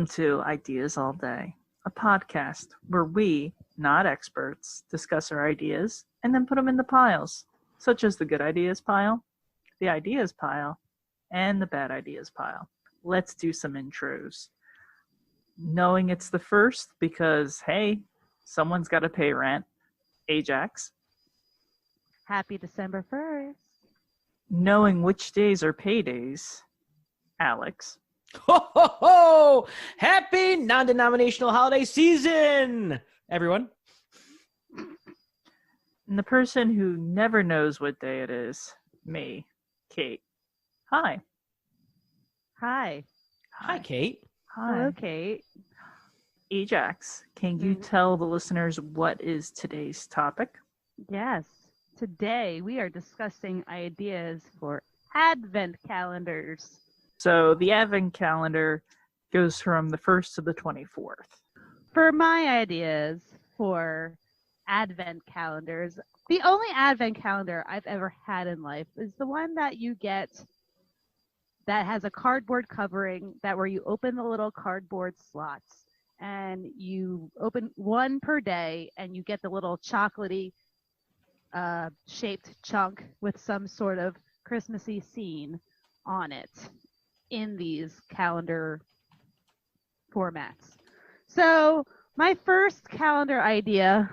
Welcome to Ideas All Day, a podcast where we, not experts, discuss our ideas and then put them in the piles, such as the good ideas pile, the ideas pile, and the bad ideas pile. Let's do some intros. Knowing it's the first because, hey, someone's got to pay rent. Ajax. Happy December 1st. Knowing which days are paydays. Alex. Ho, ho, ho! Happy non-denominational holiday season, everyone. And the person who never knows what day it is, me, Kate. Hi. Hi. Hi, Kate. Hi. Hello, Kate. Ajax, can you tell the listeners what is today's topic? Yes. Today we are discussing ideas for Advent calendars. So the Advent calendar goes from the 1st to the 24th. For my ideas for Advent calendars, the only Advent calendar I've ever had in life is the one that you get that has a cardboard covering that where you open the little cardboard slots and you open one per day and you get the little chocolatey shaped chunk with some sort of Christmassy scene on it in these calendar formats. So my first calendar idea,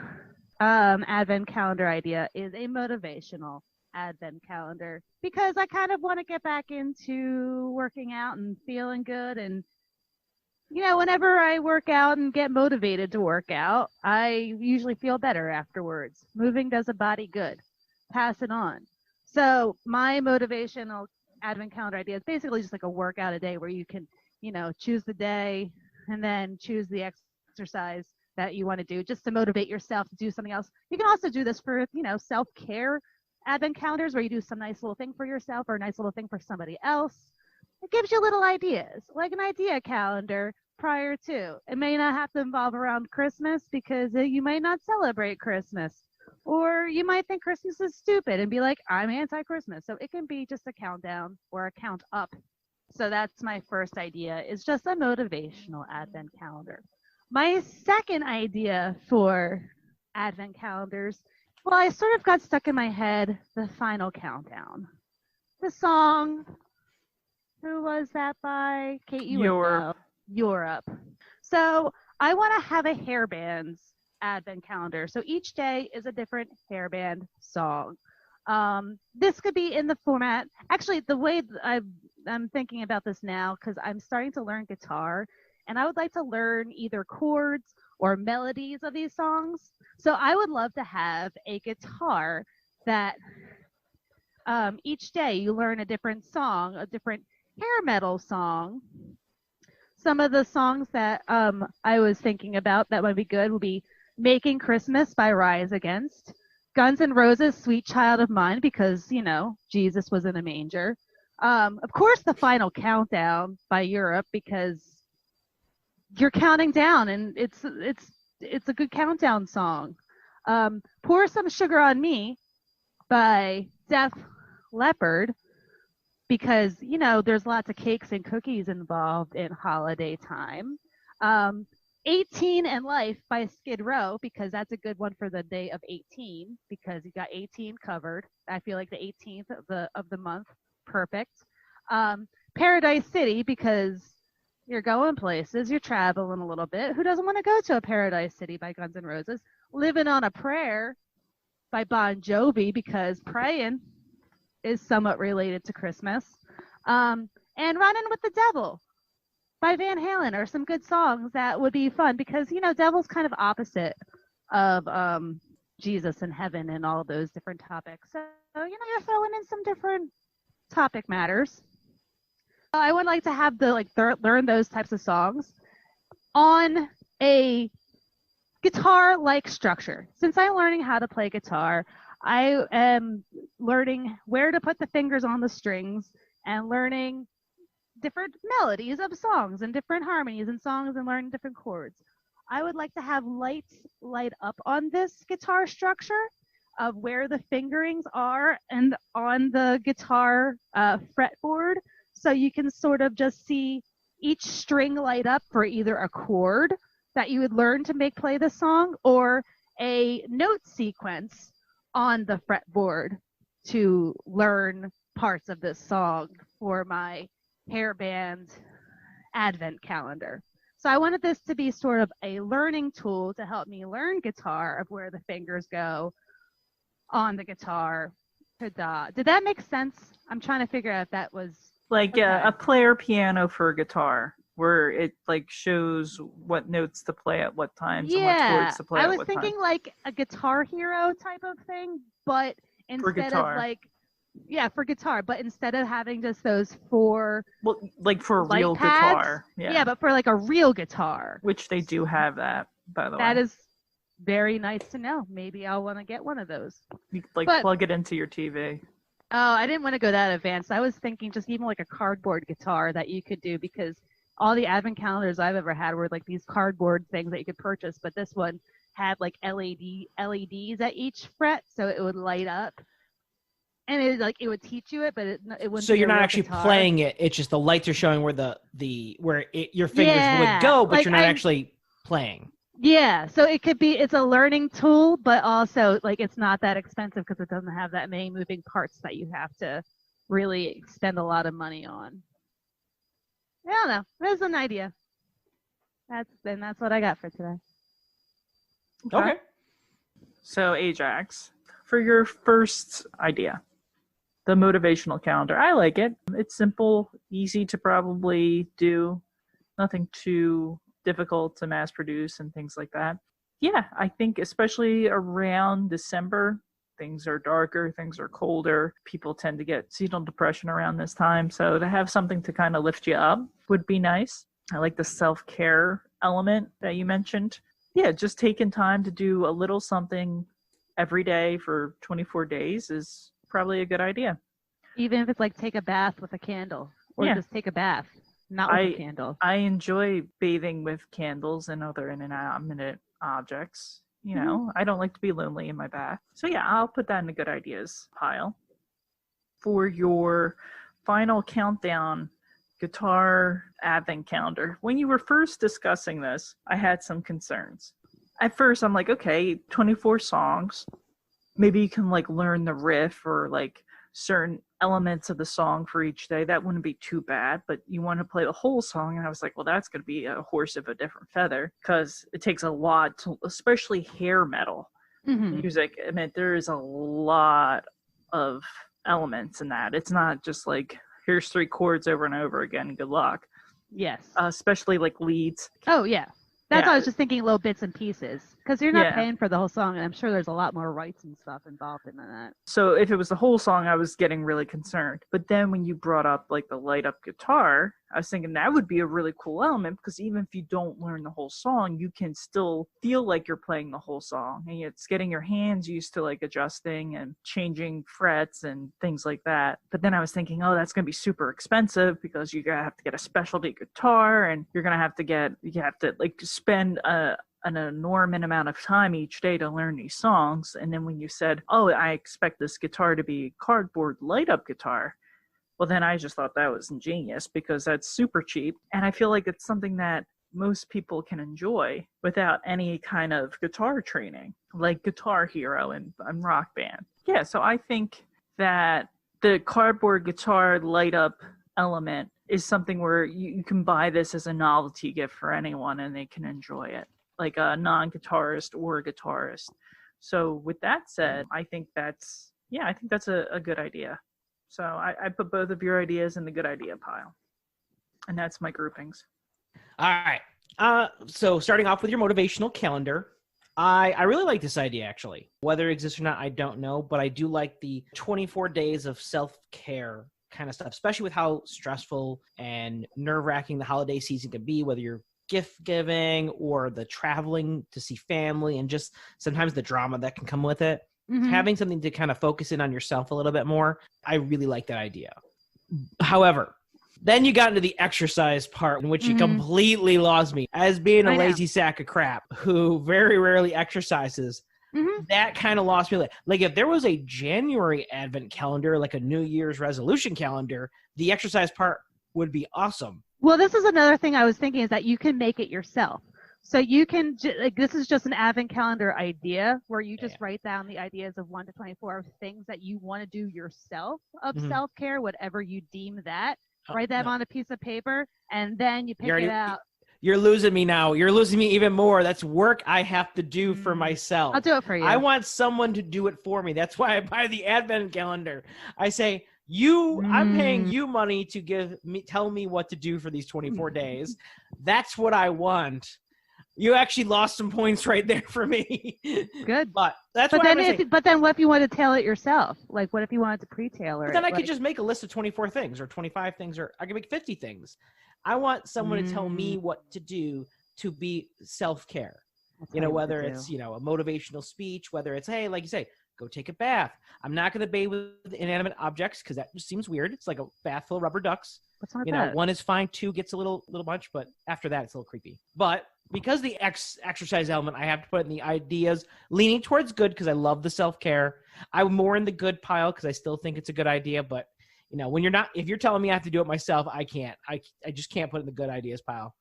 Advent calendar idea, is a motivational Advent calendar because I kind of want to get back into working out and feeling good. And whenever I work out and get motivated to work out, I usually feel better afterwards. Moving does a body good. Pass it on. So my motivational Advent calendar idea is basically just like a workout a day where you can, choose the day and then choose the exercise that you want to do just to motivate yourself to do something else. You can also do this for, self-care Advent calendars where you do some nice little thing for yourself or a nice little thing for somebody else. It gives you little ideas, like an idea calendar prior to. It may not have to involve around Christmas because you might not celebrate Christmas. Or you might think Christmas is stupid and be like, I'm anti-Christmas. So it can be just a countdown or a count up. So that's my first idea, is just a motivational Advent calendar. My second idea for Advent calendars, well, I sort of got stuck in my head, the final countdown. The song, who was that by? Kate, you would know. Europe. So I want to have a hairbands Advent calendar. So each day is a different hairband song. This could be in the format. Actually, the way I'm thinking about this now, because I'm starting to learn guitar, and I would like to learn either chords or melodies of these songs. So I would love to have a guitar that each day you learn a different song, a different hair metal song. Some of the songs that I was thinking about that would be good would be Making Christmas by Rise Against, Guns N' Roses' Sweet Child of Mine, because, Jesus was in a manger. Of course, The Final Countdown by Europe, because you're counting down, and it's a good countdown song. Pour Some Sugar on Me by Def Leppard, because, there's lots of cakes and cookies involved in holiday time. 18 and Life by Skid Row, because that's a good one for the day of 18, because you got 18 covered. I feel like the 18th of the month, perfect. Paradise City, because you're going places, you're traveling a little bit. Who doesn't want to go to a Paradise City by Guns N' Roses? Living on a Prayer by Bon Jovi, because praying is somewhat related to Christmas. And Running with the Devil by Van Halen are some good songs that would be fun because, Devil's kind of opposite of Jesus and heaven and all those different topics. So, you're throwing in some different topic matters. I would like to have learn those types of songs on a guitar-like structure. Since I'm learning how to play guitar, I am learning where to put the fingers on the strings and learning different melodies of songs and different harmonies and songs and learning different chords. I would like to have lights light up on this guitar structure of where the fingerings are and on the guitar fretboard, so you can sort of just see each string light up for either a chord that you would learn to make play the song or a note sequence on the fretboard to learn parts of this song for my hairband advent calendar. So I wanted this to be sort of a learning tool to help me learn guitar of where the fingers go on the guitar. Did that make sense? I'm trying to figure out if that was Like okay. a player piano for a guitar, where it like shows what notes to play at what times and what chords to play I at was what thinking time. like a Guitar Hero type of thing, but instead guitar. of like, yeah, for guitar, but instead of having just those 4 Well, like for a light real pads, guitar. yeah, but for like a real guitar. Which they do have that, by the way. That is very nice to know. Maybe I'll want to get one of those. You, like but- plug it into your TV. Oh, I didn't want to go that advanced. I was thinking just even like a cardboard guitar that you could do, because all the advent calendars I've ever had were like these cardboard things that you could purchase, but this one had like LEDs at each fret, so it would light up. And it would teach you it, but it wouldn't. So be you're a not real actually guitar. playing it. It's just the lights are showing where your fingers Yeah, would go, but like you're not actually playing. Yeah, so it's a learning tool, but also like it's not that expensive because it doesn't have that many moving parts that you have to really spend a lot of money on. I don't know. That's an idea. That's what I got for today. Okay. So Ajax, for your first idea, the motivational calendar. I like it. It's simple, easy to probably do, nothing too difficult to mass produce and things like that. Yeah, I think especially around December, things are darker, things are colder. People tend to get seasonal depression around this time. So to have something to kind of lift you up would be nice. I like the self-care element that you mentioned. Yeah, just taking time to do a little something every day for 24 days is probably a good idea. Even if it's like take a bath with a candle, or Yeah. just take a bath, not with a candle. I enjoy bathing with candles and other inanimate objects. You know, I don't like to be lonely in my bath. So yeah, I'll put that in the good ideas pile. For your final countdown guitar advent calendar, when you were first discussing this, I had some concerns. At first, I'm like, okay, 24 songs. Maybe you can like learn the riff or like certain elements of the song for each day. That wouldn't be too bad, but you want to play the whole song. And I was like, well, that's going to be a horse of a different feather, because it takes a lot to, especially hair metal music. I mean, there is a lot of elements in that. It's not just like, here's 3 chords over and over again. Good luck. Yes. Especially like leads. Oh, yeah. That's Yeah. why I was just thinking little bits and pieces, because you're not Yeah. paying for the whole song, and I'm sure there's a lot more rights and stuff involved in that. So if it was the whole song, I was getting really concerned. But then when you brought up like the light up guitar, I was thinking that would be a really cool element, because even if you don't learn the whole song, you can still feel like you're playing the whole song. And it's getting your hands used to like adjusting and changing frets and things like that. But then I was thinking, oh, that's going to be super expensive, because you're going to have to get a specialty guitar, and you have to like spend an enormous amount of time each day to learn these songs. And then when you said, oh, I expect this guitar to be cardboard light up guitar, well, then I just thought that was ingenious, because that's super cheap. And I feel like it's something that most people can enjoy without any kind of guitar training, like Guitar Hero and Rock Band. Yeah, so I think that the cardboard guitar light up element is something where you can buy this as a novelty gift for anyone and they can enjoy it, like a non-guitarist or a guitarist. So with that said, I think that's a good idea. So I put both of your ideas in the good idea pile. And that's my groupings. All right. So starting off with your motivational calendar, I really like this idea, actually. Whether it exists or not, I don't know, but I do like the 24 days of self-care kind of stuff, especially with how stressful and nerve-wracking the holiday season can be, whether you're gift giving or the traveling to see family and just sometimes the drama that can come with it. Having something to kind of focus in on yourself a little bit more, I really like that idea. However, then you got into the exercise part, in which you completely lost me. As being a lazy sack of crap who very rarely exercises, that kind of lost me. Like if there was a January advent calendar, like a New Year's resolution calendar, the exercise part would be awesome. Well, this is another thing I was thinking is that you can make it yourself. So you can, like, this is just an advent calendar idea where you just write down the ideas of 1 to 24 of things that you want to do yourself of self-care, whatever you deem that. Write them on a piece of paper, and then you pick it out. You're losing me now. You're losing me even more. That's work I have to do for myself. I'll do it for you. I want someone to do it for me. That's why I buy the advent calendar. I say, I'm paying you money to tell me what to do for these 24 days. That's what I want. You actually lost some points right there for me. Good. But that's but what then but then what if you want to tailor it yourself? Like, what if you wanted to pre-tailor it? Then I could just make a list of 24 things or 25 things, or I could make 50 things. I want someone to tell me what to do to be self-care. Whether it's, a motivational speech, whether it's, hey, like you say, go take a bath. I'm not going to bathe with inanimate objects because that just seems weird. It's like a bath full of rubber ducks. What's wrong with that? 1 is fine, 2 gets a little much, but after that, it's a little creepy. But because the exercise element, I have to put in the ideas leaning towards good because I love the self-care. I'm more in the good pile because I still think it's a good idea. But, if you're telling me I have to do it myself, I can't. I just can't put it in the good ideas pile.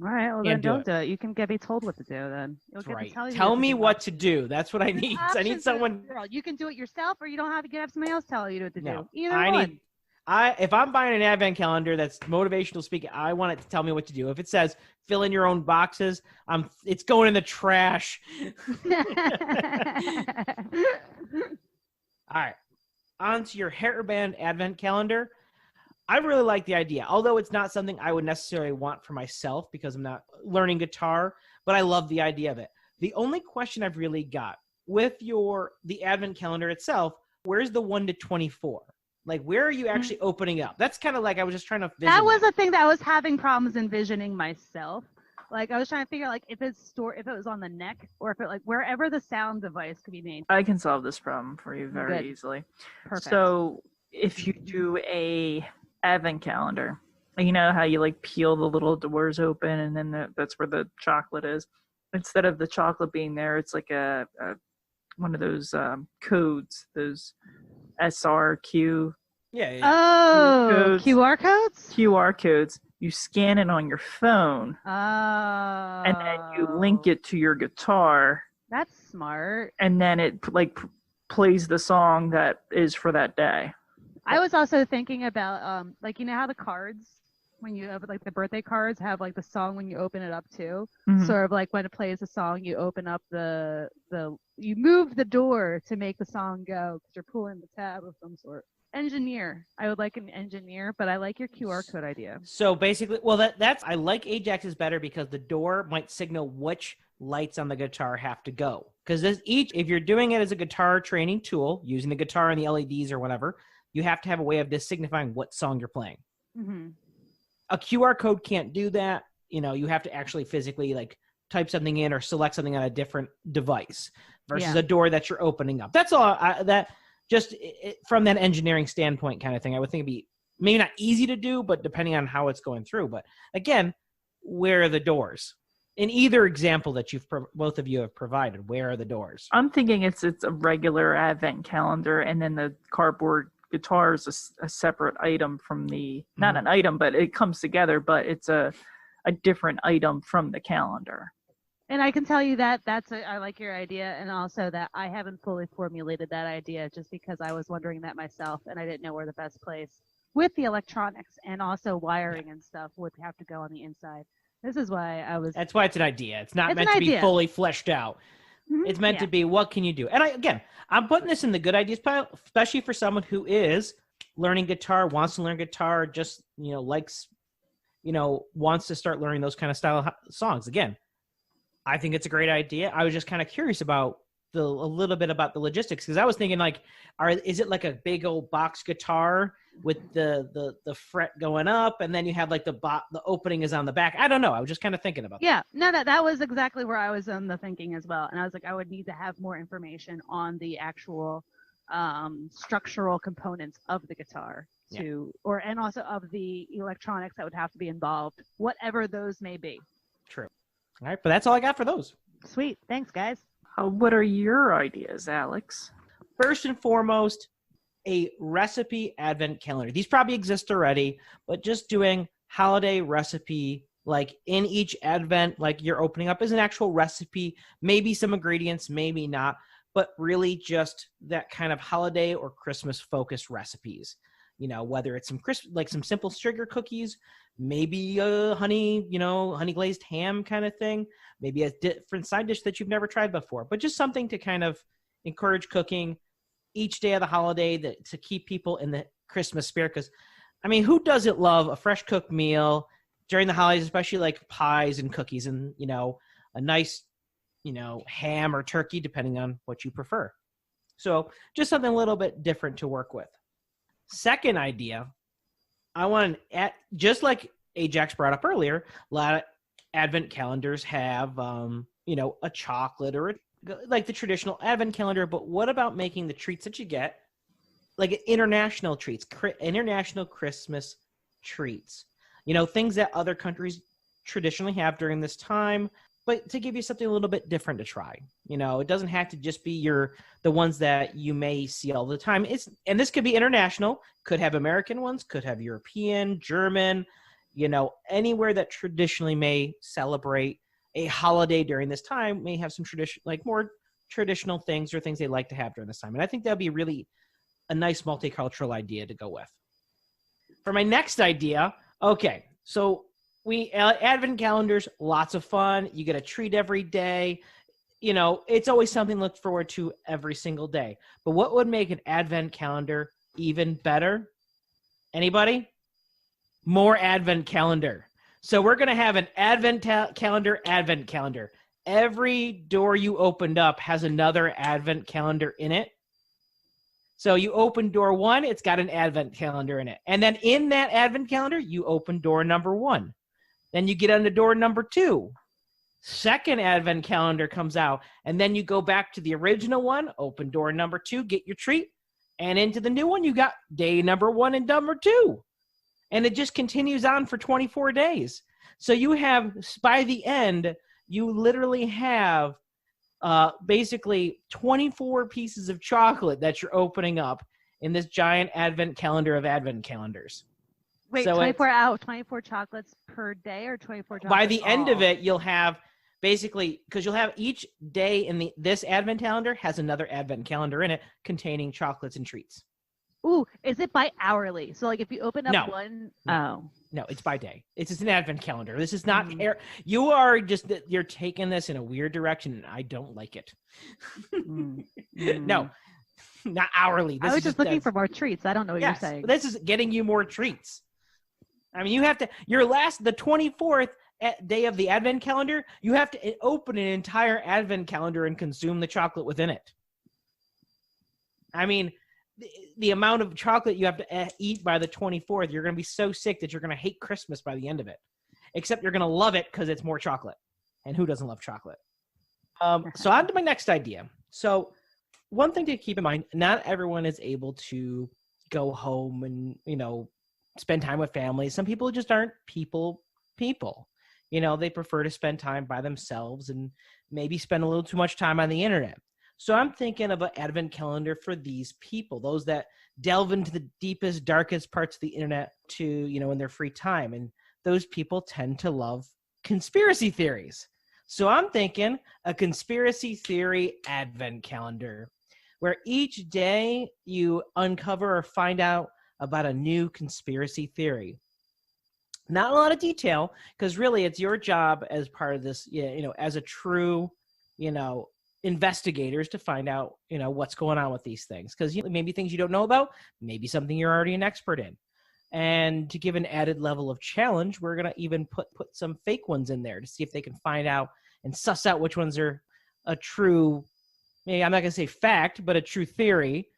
All right, well, then don't do it. You can be told what to do then. You'll get to tell me what to do. That's what I need. I need someone. You can do it yourself, or you don't have to have somebody else tell you what to do. Either one. If I'm buying an advent calendar that's motivational speaking, I want it to tell me what to do. If it says fill in your own boxes, it's going in the trash. All right, on to your hairband advent calendar. I really like the idea, although it's not something I would necessarily want for myself because I'm not learning guitar, but I love the idea of it. The only question I've really got with the advent calendar itself, where's the 1 to 24? Like, where are you actually opening up? That's kind of like I was just trying to That was a thing that I was having problems envisioning myself. Like, I was trying to figure, like, if it was on the neck or if it, like, wherever the sound device could be made. I can solve this problem for you very easily. Perfect. So if you do a advent calendar, you know how you like peel the little doors open and then that's where the chocolate is. Instead of the chocolate being there, it's like a one of those codes, those SRQ. Yeah. Oh, QR codes? QR codes. You scan it on your phone. Oh. And then you link it to your guitar. That's smart. And then it plays the song that is for that day. I was also thinking about how the cards, when you have like the birthday cards have like the song when you open it up too. Mm-hmm. Sort of like when it plays the song, you open up you move the door to make the song go because you're pulling the tab of some sort. Engineer. I would like an engineer, but I like your QR code idea. So basically, I like Ajax's better because the door might signal which lights on the guitar have to go. Because if you're doing it as a guitar training tool, using the guitar and the LEDs or whatever, you have to have a way of signifying what song you're playing. Mm-hmm. A QR code can't do that. You have to actually physically like type something in or select something on a different device versus a door that you're opening up. That's all. From that engineering standpoint kind of thing, I would think it'd be maybe not easy to do, but depending on how it's going through. But again, where are the doors? In either example that both of you have provided, where are the doors? I'm thinking it's a regular advent calendar, and then the cardboard guitar is a separate item from not an item, but it comes together, but it's a different item from the calendar. And I can tell you that I like your idea, and also that I haven't fully formulated that idea just because I was wondering that myself, and I didn't know where the best place with the electronics and also wiring and stuff would have to go on the inside. This is why That's why it's an idea. It's not meant to be fully fleshed out. Mm-hmm. It's meant to be, what can you do? And I'm putting this in the good ideas pile, especially for someone who is learning guitar, wants to learn guitar, just, likes, wants to start learning those kind of style songs. Again, I think it's a great idea. I was just kind of curious about a little bit about the logistics, because I was thinking is it like a big old box guitar with the fret going up, and then you have like the opening is on the back? I don't know. I was just kind of thinking about that. Yeah, no, that was exactly where I was in the thinking as well. And I was like, I would need to have more information on the actual structural components of the guitar and also of the electronics that would have to be involved, whatever those may be. True. All right, but that's all I got for those. Sweet. Thanks, guys. What are your ideas, Alex? First and foremost, a recipe advent calendar. These probably exist already, but just doing holiday recipe, like in each advent, like you're opening up is an actual recipe, maybe some ingredients, maybe not, but really just that kind of holiday or Christmas focused recipes. You know, whether it's like some simple sugar cookies, maybe a honey glazed ham kind of thing, maybe a different side dish that you've never tried before, but just something to kind of encourage cooking each day of the holiday to keep people in the Christmas spirit. Because, I mean, who doesn't love a fresh cooked meal during the holidays, especially like pies and cookies and, you know, a nice, you know, ham or turkey, depending on what you prefer. So just something a little bit different to work with. Second idea, I want to, just like Ajax brought up earlier, a lot of advent calendars have, you know, a chocolate or like the traditional advent calendar, but what about making the treats that you get like international treats, international Christmas treats, you know, things that other countries traditionally have during this time, but to give you something a little bit different to try. You know, it doesn't have to just be the ones that you may see all the time. And this could be international, could have American ones, could have European, German, you know, anywhere that traditionally may celebrate a holiday during this time may have some more traditional things or things they like to have during this time. And I think that'd be really a nice multicultural idea to go with. For my next idea, okay, so advent calendars, lots of fun. You get a treat every day. You know, it's always something to look forward to every single day. But what would make an advent calendar even better? Anybody? More advent calendar. So we're going to have an advent calendar. Every door you opened up has another advent calendar in it. So you open door 1, it's got an advent calendar in it. And then in that advent calendar, you open door number 1. Then you get onto door number 2. Second advent calendar comes out. And then you go back to the original one, open door number 2, get your treat. And into the new one, you got day number 1 and number 2. And it just continues on for 24 days. So you have, by the end, you literally have basically 24 pieces of chocolate that you're opening up in this giant advent calendar of advent calendars. Wait, so 24 chocolates per day or 24 chocolates? By the end of it, you'll have basically, because you'll have each day in this advent calendar has another advent calendar in it containing chocolates and treats. Ooh, is it by hourly? So like if you open up No. one, No, it's by day. It's just an advent calendar. This is not you are just you're taking this in a weird direction and I don't like it. No, not hourly. I was just looking for more treats. I don't know what you're saying. This is getting you more treats. I mean, you have to the 24th day of the advent calendar, you have to open an entire advent calendar and consume the chocolate within it. I mean, the amount of chocolate you have to eat by the 24th, you're going to be so sick that you're going to hate Christmas by the end of it. Except you're going to love it because it's more chocolate. And who doesn't love chocolate? So on to my next idea. So one thing to keep in mind, not everyone is able to go home and, you know, spend time with family. Some people just aren't people. You know, they prefer to spend time by themselves and maybe spend a little too much time on the internet. So I'm thinking of an advent calendar for these people, those that delve into the deepest, darkest parts of the internet to, you know, in their free time. And those people tend to love conspiracy theories. So I'm thinking a conspiracy theory advent calendar where each day you uncover or find out about a new conspiracy theory. Not a lot of detail, because really it's your job as part of this, you know, as a true, you know, investigators to find out, you know, what's going on with these things, because maybe things you don't know about, maybe something you're already an expert in. And to give an added level of challenge, we're going to even put some fake ones in there to see if they can find out and suss out which ones are a true, maybe I'm not going to say fact, but a true theory,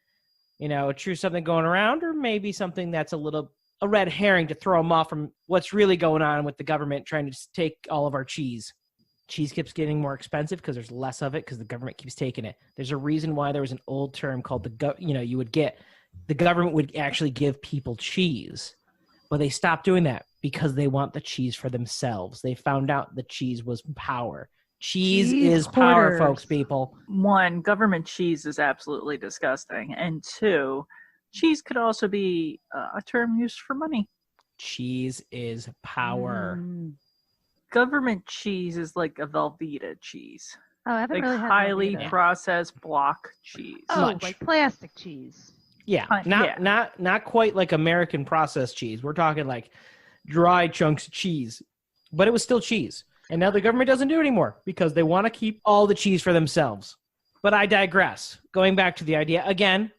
you know, a true something going around, or maybe something that's a red herring to throw them off from what's really going on with the government trying to take all of our cheese. Cheese keeps getting more expensive because there's less of it because the government keeps taking it. There's a reason why there was an old term called the government would actually give people cheese, but they stopped doing that because they want the cheese for themselves. They found out the cheese was power. Cheese is power, folks, people. 1, government cheese is absolutely disgusting. And 2, cheese could also be a term used for money. cheese is power. Government cheese is like a Velveeta cheese. Oh, I haven't Like really had highly Velveeta. processed block cheese. Oh, Much. like plastic cheese. Yeah, Yeah. not quite like American processed cheese. We're talking like dry chunks of cheese, but it was still cheese. And now the government doesn't do it anymore because they want to keep all the cheese for themselves. But I digress. Going back to the idea again,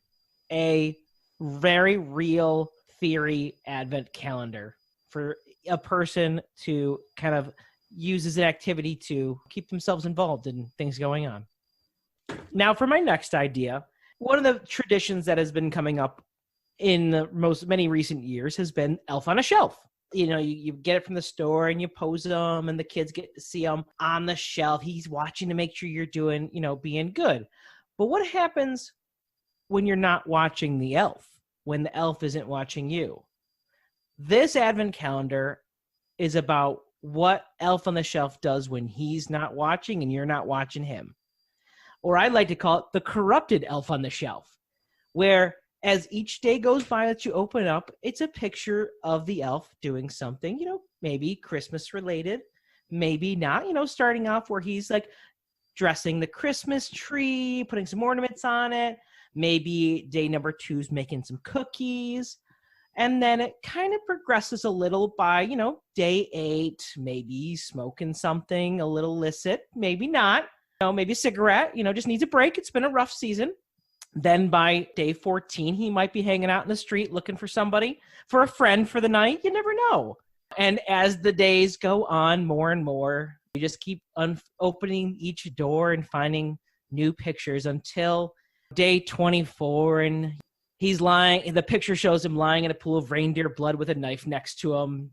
a very real theory advent calendar for a person to kind of use as an activity to keep themselves involved in things going on. Now, for my next idea, one of the traditions that has been coming up in the many recent years has been Elf on a Shelf. You know, you get it from the store and you pose them and the kids get to see them on the shelf. He's watching to make sure you're doing, being good. But what happens when you're not watching the elf, when the elf isn't watching you? This advent calendar is about what Elf on the Shelf does when he's not watching and you're not watching him. Or I like to call it the corrupted Elf on the Shelf, where as each day goes by that you open up, it's a picture of the elf doing something, maybe Christmas related, maybe not, starting off where he's like dressing the Christmas tree, putting some ornaments on it. Maybe day number 2's making some cookies. And then it kind of progresses a little by, day 8, maybe smoking something a little illicit, maybe not, maybe a cigarette, just needs a break. It's been a rough season. Then by day 14, he might be hanging out in the street looking for somebody, for a friend for the night. You never know. And as the days go on more and more, you just keep opening each door and finding new pictures until day 24. And he's lying. The picture shows him lying in a pool of reindeer blood with a knife next to him.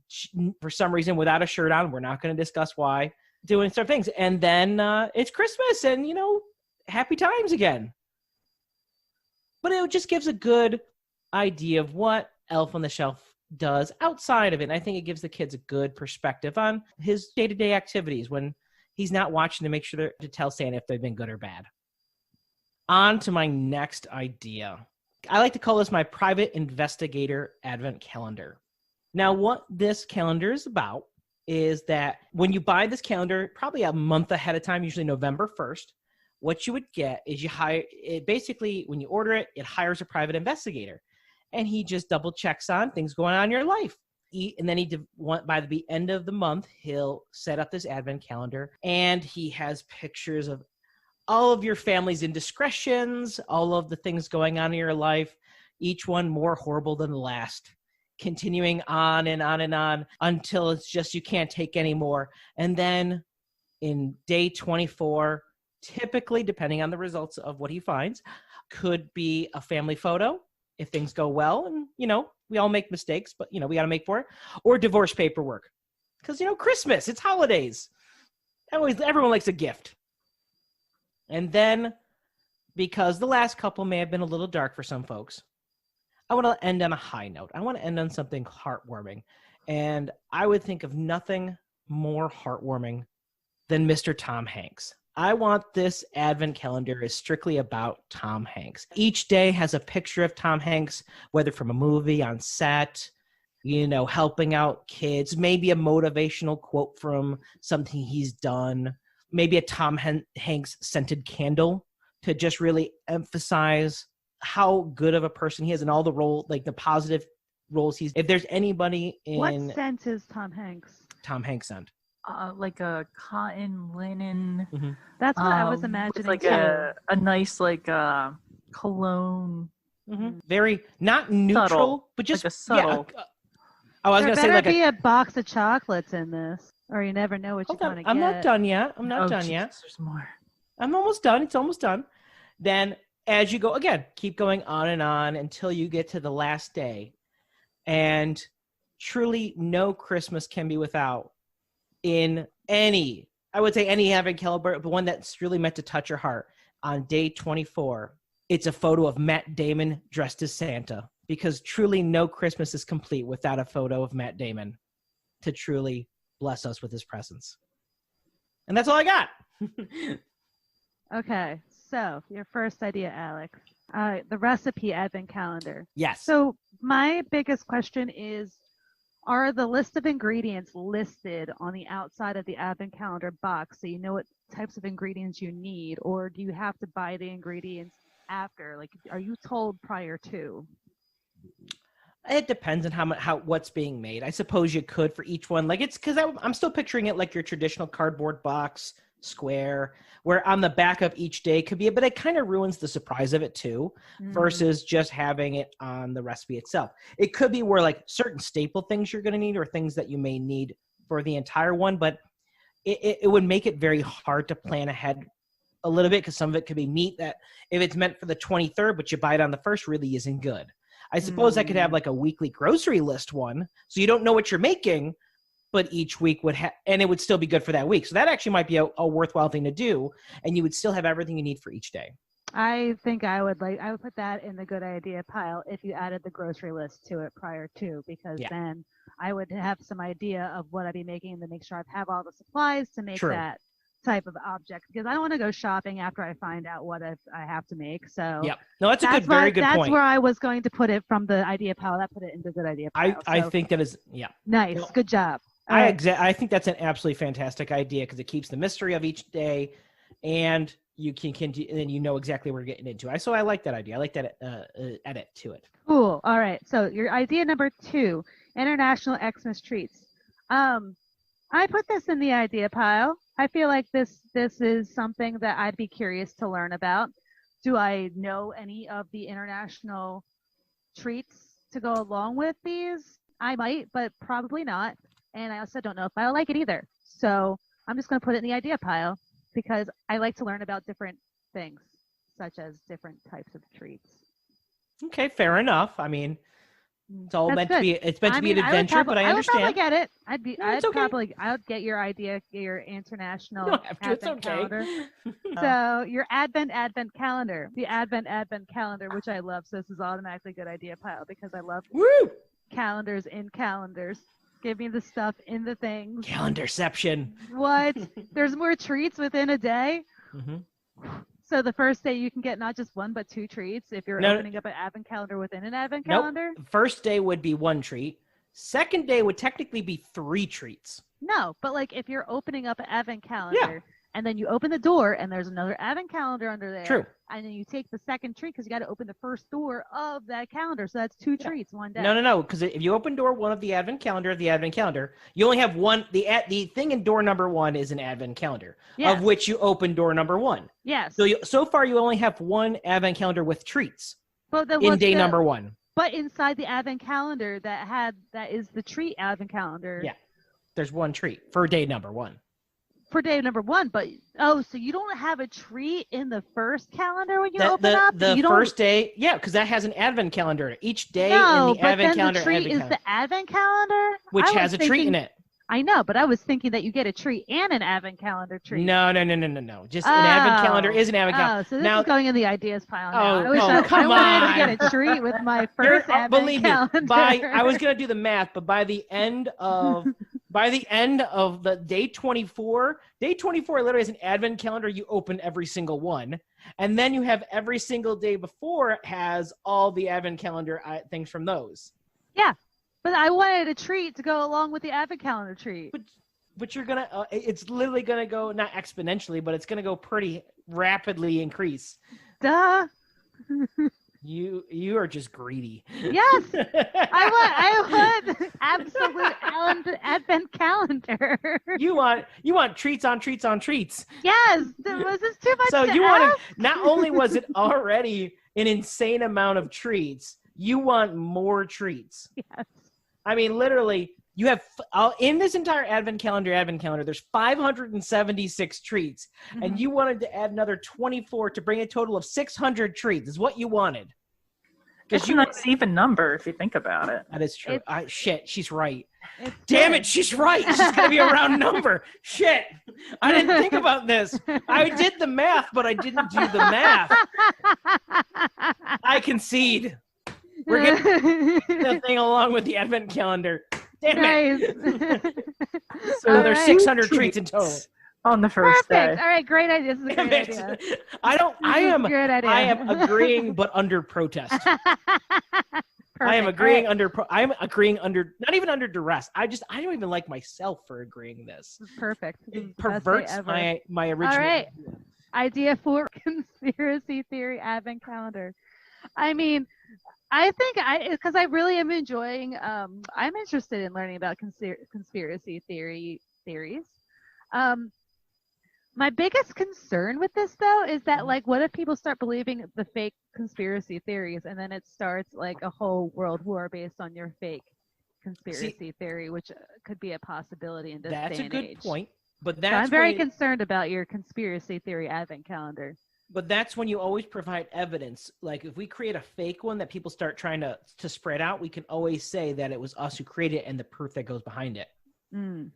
For some reason, without a shirt on. We're not going to discuss why. Doing some things. And then it's Christmas and, happy times again. But it just gives a good idea of what Elf on the Shelf does outside of it. And I think it gives the kids a good perspective on his day-to-day activities when he's not watching to make sure to tell Santa if they've been good or bad. On to my next idea. I like to call this my private investigator advent calendar. Now, what this calendar is about is that when you buy this calendar, probably a month ahead of time, usually November 1st, what you would get is you hire it. Basically, when you order it, it hires a private investigator, and he just double checks on things going on in your life. And then by the end of the month, he'll set up this advent calendar, and he has pictures of all of your family's indiscretions, all of the things going on in your life, each one more horrible than the last, continuing on and on and on until it's just you can't take anymore. And then in day 24, typically, depending on the results of what he finds, could be a family photo if things go well. And, we all make mistakes, but, we got to make for it. Or divorce paperwork. Because, Christmas, it's holidays. Everyone likes a gift. And then, because the last couple may have been a little dark for some folks, I want to end on a high note. I want to end on something heartwarming. And I would think of nothing more heartwarming than Mr. Tom Hanks. I want this advent calendar is strictly about Tom Hanks. Each day has a picture of Tom Hanks, whether from a movie, on set, helping out kids, maybe a motivational quote from something he's done, maybe a Tom Hanks scented candle to just really emphasize how good of a person he is and all the positive roles if there's anybody in... What scent is Tom Hanks? Tom Hanks scent. Like a cotton linen. Mm-hmm. That's what I was imagining. With a nice cologne. Mm-hmm. Very not neutral, subtle, but just like a subtle. Yeah, I was going to say there better be a box of chocolates in this, or you never know what you're going to get. I'm not done yet. Yet. There's more. I'm almost done. It's almost done. Then as you go again, keep going on and on until you get to the last day, and truly no Christmas can be without. In any advent calendar, but one that's really meant to touch your heart. On day 24, it's a photo of Matt Damon dressed as Santa, because truly no Christmas is complete without a photo of Matt Damon to truly bless us with his presence. And that's all I got. Okay, so your first idea, Alex, the recipe advent calendar. Yes. So my biggest question is, Are the list of ingredients listed on the outside of the advent calendar box so you know what types of ingredients you need, or do you have to buy the ingredients after? Like, are you told prior to? It depends on how what's being made. I suppose you could for each one. Like, it's because I'm still picturing it like your traditional cardboard box, square, where on the back of each day could be, but it kind of ruins the surprise of it too, versus just having it on the recipe itself. It could be where like certain staple things you're going to need or things that you may need for the entire one, but it would make it very hard to plan ahead a little bit, because some of it could be meat that if it's meant for the 23rd, but you buy it on the 1st, really isn't good. I suppose I could have like a weekly grocery list one, so you don't know what you're making, but each week would have, and it would still be good for that week. So that actually might be a worthwhile thing to do, and you would still have everything you need for each day. I think I would put that in the good idea pile if you added the grocery list to it prior to, because then I would have some idea of what I'd be making and to make sure I have all the supplies to make that type of object, because I don't want to go shopping after I find out what I have to make. So no, that's a very good point. That's where I was going to put it from the idea pile. That put it in the good idea pile. I think that is nice. Well, good job. I think that's an absolutely fantastic idea, because it keeps the mystery of each day, and you can and you know exactly what you're getting into. So I like that idea. I like that edit to it. Cool. All right. So your idea number 2, International Xmas treats. I put this in the idea pile. I feel like this is something that I'd be curious to learn about. Do I know any of the international treats to go along with these? I might, but probably not. And I also don't know if I like it either. So I'm just going to put it in the idea pile, because I like to learn about different things, such as different types of treats. Okay, fair enough. I mean, it's all meant to be. It's meant to be an adventure, but I understand. I would probably get it. I would get your idea, your international advent calendar. So your advent calendar, the advent calendar, which I love. So this is automatically good idea pile, because I love calendars in calendars. Give me the stuff in the things. Calendarception. What? There's more treats within a day. So the first day you can get not just 1 but 2 treats if you're opening up an advent calendar within an advent calendar. First day would be 1 treat. Second day would technically be 3 treats. No, but like if you're opening up an advent calendar and then you open the door and there's another advent calendar under there. True. And then you take the second treat, because you got to open the first door of that calendar. So that's 2 treats one day. No. Because if you open door 1 of the advent calendar, you only have 1. The thing in door number 1 is an advent calendar, of which you open door number 1. Yes. So far you only have 1 advent calendar with treats. But in day number 1. But inside the advent calendar that is the treat advent calendar. Yeah. There's 1 treat for day number 1. For day number 1, but so you don't have a treat in the first calendar when you open up? The first day, because that has an advent calendar. Each day in the advent calendar. The treat is the advent calendar? Which has a treat in it. I know, but I was thinking that you get a treat and an advent calendar treat. No. Just an advent calendar is an advent calendar. So this is going in the ideas pile now. Come on. I wanted to get a treat with my first advent calendar. I was going to do the math, but by the end of the day 24 literally has an advent calendar. You open every single one, and then you have every single day before has all the advent calendar things from those. Yeah, but I wanted a treat to go along with the advent calendar treat. But you're gonna it's literally gonna go, not exponentially, but it's gonna go pretty rapidly increase. Duh. You are just greedy. Yes, I want absolute advent calendar. You want treats on treats on treats. Yes, was this too much? So you wanted, not only was it already an insane amount of treats, you want more treats. Yes. I mean, literally, you have in this entire advent calendar, there's 576 treats, and you wanted to add another 24 to bring a total of 600 treats. Is what you wanted. It's a nice even number if you think about it. That is true. She's right. Damn it, she's right. She's gonna be a round number. Shit, I didn't think about this. I did the math, but I didn't do the math. I concede. We're getting the thing along with the advent calendar. Damn it. So there's 600 treats in total on the first day. All right, great idea. This is a great idea. I am agreeing, but under protest. I am Perfect. agreeing All right. I'm agreeing under, not even under duress. I don't even like myself for agreeing this. This is perfect. This is It the best day perverts ever. my original. All right. idea. Idea for conspiracy theory advent calendar. I mean, I think because I really am enjoying. I'm interested in learning about conspiracy theories. Um, my biggest concern with this though is that like, what if people start believing the fake conspiracy theories, and then it starts like a whole world war based on your fake conspiracy theory, which could be a possibility in this That's day a and good age. point. But So that's I'm very when, concerned about your conspiracy theory advent calendar. but that's when you always provide evidence. Like if we create a fake one that people start trying to spread out, we can always say that it was us who created it and the proof that goes behind it. Mm.